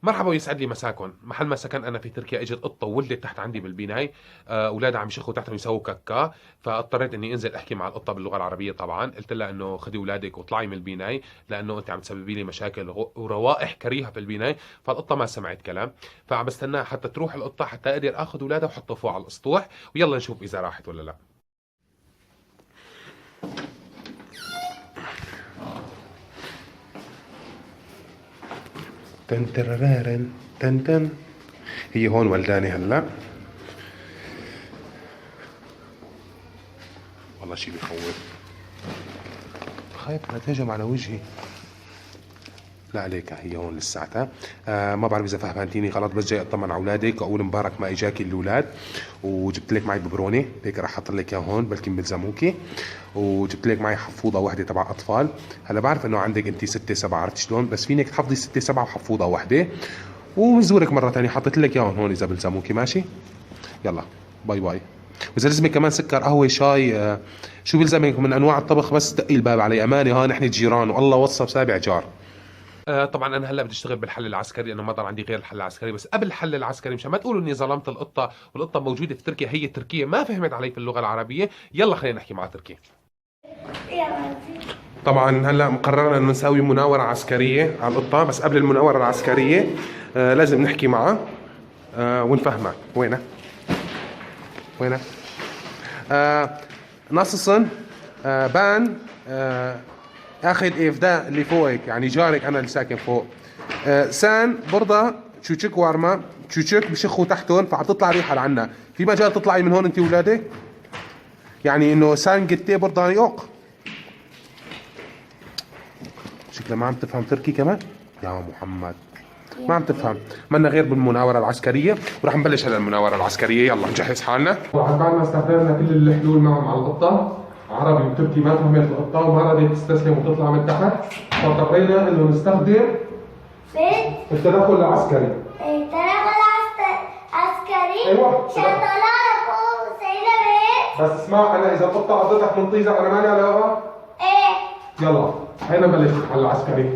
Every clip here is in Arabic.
مرحبا ويسعد لي مساكم. محل ما سكن انا في تركيا اجت قطه وولدت تحت عندي بالبناي. اولادها عم يشخوا تحتهم يسووا كاكا، فاضطريت اني انزل احكي مع القطه باللغه العربيه. طبعا قلت لها انه خدي اولادك واطلعي من البناي لانه انت عم تسببي لي مشاكل وروائح كريهه في البناي. فالقطه ما سمعت كلام، فعم بستناها حتى تروح القطه حتى اقدر اخذ اولادها وحطه فوق على الاسطوح، ويلا نشوف اذا راحت ولا لا. تن تررارن تن تن. هي هون ولداني هلا. والله شيء بخوف، خايف لا تهجم على وجهي. لا عليك، هي هون لساتها. ما بعرف اذا فهمتيني غلط، بس جاي اطمن على اولادك واقول مبارك ما اجاكي الاولاد، وجبت لك معي ببروني هيك راح احط لك اياه هون بلكي بلزموكي، وجبت لك معي حفوضه واحده تبع اطفال. هلا بعرف انه عندك انت 6 7، عرفت شلون؟ بس فينك تحفظي 6 7 وحفوضه واحده، وبنزورك مره ثانيه حطيت لك اياهم هون اذا بلزموكي. ماشي؟ يلا باي باي. واذا لزمك كمان سكر قهوه شاي شو بيلزمك من انواع الطبخ بس دقي الباب علي. امانه ها نحن جيران والله وصى بسابع جار. طبعا انا هلا بدي اشتغل بالحل العسكري لانه ما ضل عندي غير الحل العسكري. بس قبل الحل العسكري مشان ما تقولوا اني ظلمت القطه، والقطه موجوده في تركيا، هي تركيه ما فهمت علي في اللغه العربيه. يلا خلينا نحكي مع تركي. طبعا هلا مقررنا انه نسوي مناوره عسكريه على القطه، بس قبل المناوره العسكريه لازم نحكي معها ونفهمها. وينها؟ وينها؟ نصصن بان اخذ ايفدا اللي فوقك، يعني جارك انا اللي ساكن فوق. سان برضه تشوتشك وارما تشوتشك بشخوا تحتهم، فحتطلع ريحه لعنا. في مجال تطلعي من هون انت واولادك؟ يعني انه سان قتي برضه يوق. شكلها ما عم تفهم تركي كمان يا محمد، ما عم تفهم. منا غير بالمناوره العسكريه، وراح نبلش هلا المناوره العسكريه. يلا نجهز حالنا. بعد ما استخدمنا كل الحلول معهم على القطه، عربي وتركي ما فهمت القطه وما رضيت تستسلم وتطلع من تحت، فاضطرينا انه نستخدم التدخل العسكري. التدخل عسكري؟ ايوه عشان طلعنا فوق وسينا بس اسمع، انا اذا القطه عضتك من طيزه انا ماني علاقه. ايه؟ يلا هينا نبلش الحل العسكري.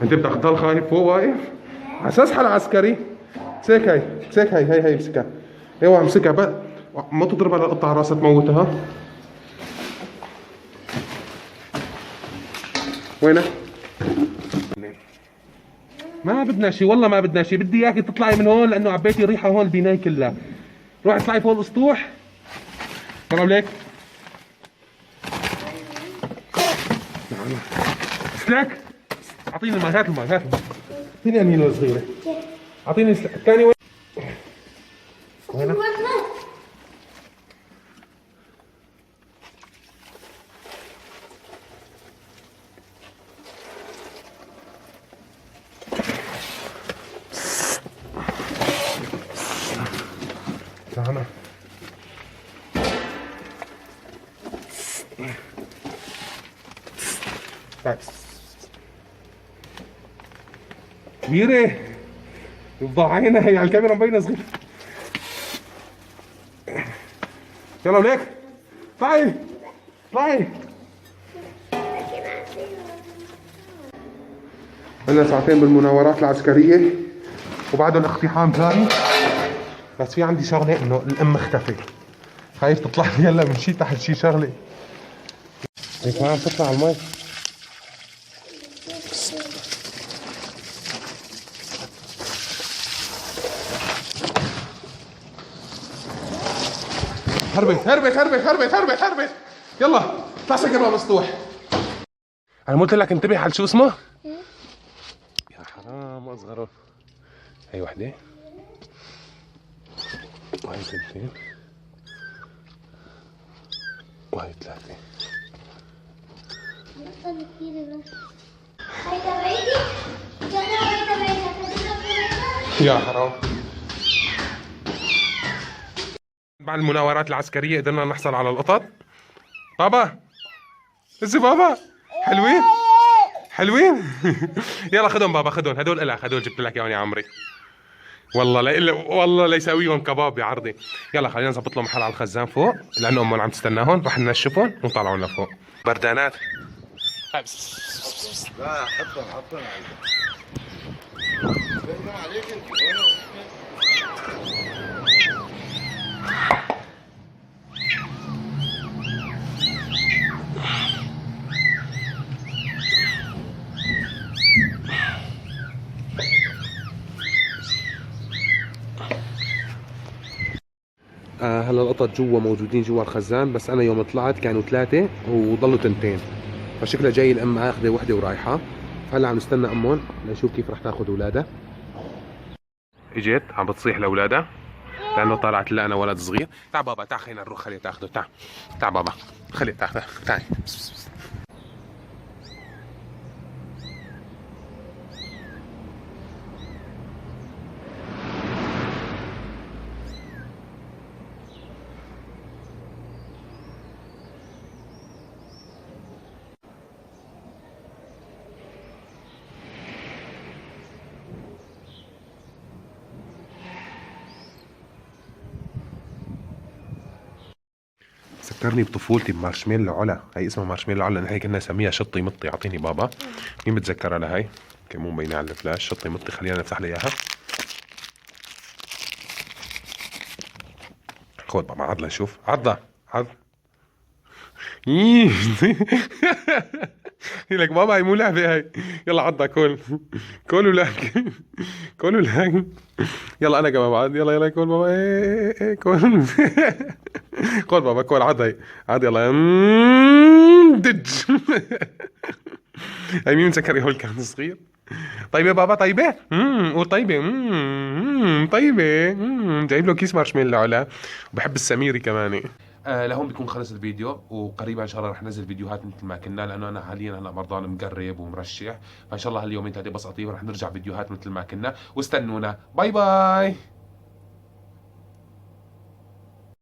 انت بدك تضل خايف فوق واقف؟ على اساس حل عسكري. امسك هي، امسك هي امسكها. ايوه امسكها بقى، ما تضربها للقطه على راسها تموتها. وينك؟ ما بدنا شيء، والله ما بدنا شيء. بدي اياك تطلعي من هون لانه عبيتي ريحه هون البنايه كلها. روحي اطلعي فوق الاسطوح. طلع لك. سلاك. اعطيني الماء، هات الماء، هات الماء. اعطيني انينه صغيره. اعطيني الثاني. وين؟ وينك؟ تعال. كبيرة يفضح عينها، هي على الكاميرا مبينة صغيرة. يلا وليك طلعي طلعي. عندنا ساعتين بالمناورات العسكرية وبعده الاقتحام جاي. بس في عندي شغلة، انه الام اختفت، خايف تطلع لي هلا من شي تحت شي شغلة. هيك ما عم تطلع على المي. هربت هربت هربت هربت هربت هربت. يلا اطلع سكر باب السطوح. انا قلت لك انتبه على شو اسمه؟ يا حرام اصغره. هي وحده، وهي ثنتين، وهي ثلاثة. يا حرام. بعد المناورات العسكرية قدرنا نحصل على القطط. بابا ازي بابا؟ حلوين؟ حلوين؟ يلا خدهم بابا، خدهم، هدول إلك، هدول جبت لك اياهم يا عمري. والله ليساويهم كباب يا عرضي. يلا خلينا نظبط لهم محل على الخزان فوق لانه امهم عم تستناهم، رح ننشفهم ونطلعهم لفوق. بردانات لا حطها عليك انت. هلا القطط جوا موجودين جوا الخزان، بس انا يوم طلعت كانوا 3 وضلوا 2، فشكلها جاي الام اخذه وحده ورايحه. هلا عم نستنى امهم لنشوف كيف رح تاخذ اولادها. اجت عم بتصيح لاولادها لانه طلعت لنا ولد صغير. تعال بابا، تعال خلينا نروح، خليه تاخذه. تعال تعال بابا، خليه تاخذه. تعال. ذكرني بطفولتي بمارشميلو علا. هي اسمها مارشميلو علا، نحن كنا نسميها شطي مطي. اعطيني بابا، مين بتذكرها لهي؟ كان مو مبينه على الفلاش. شطي مطي، خلينا نفتح لي اياها. خذ بابا، عض لنشوف. عضة عض. لك بابا هي مو لعبة هي. يلا عضة، كل كل ولك كل ولك. يلا انا كمان بعد. يلا يلا كل بابا. ايه كل. كل بابا كل. عض هي، عض يلا. دج. هي مين متذكر هول كان صغير؟ طيبة بابا طيبة؟ وطيبة. طيبة. جايب له كيس مارشميلو علا، وبحب السميري كمان. لهون بيكون خلص الفيديو، وقريبا ان شاء الله رح ننزل فيديوهات مثل ما كنا، لانه انا حاليا هلا مرضان مقرب ومرشح، فان شاء الله هاليومين ثلاثه بس اطيب رح نرجع فيديوهات مثل ما كنا، واستنونا. باي باي.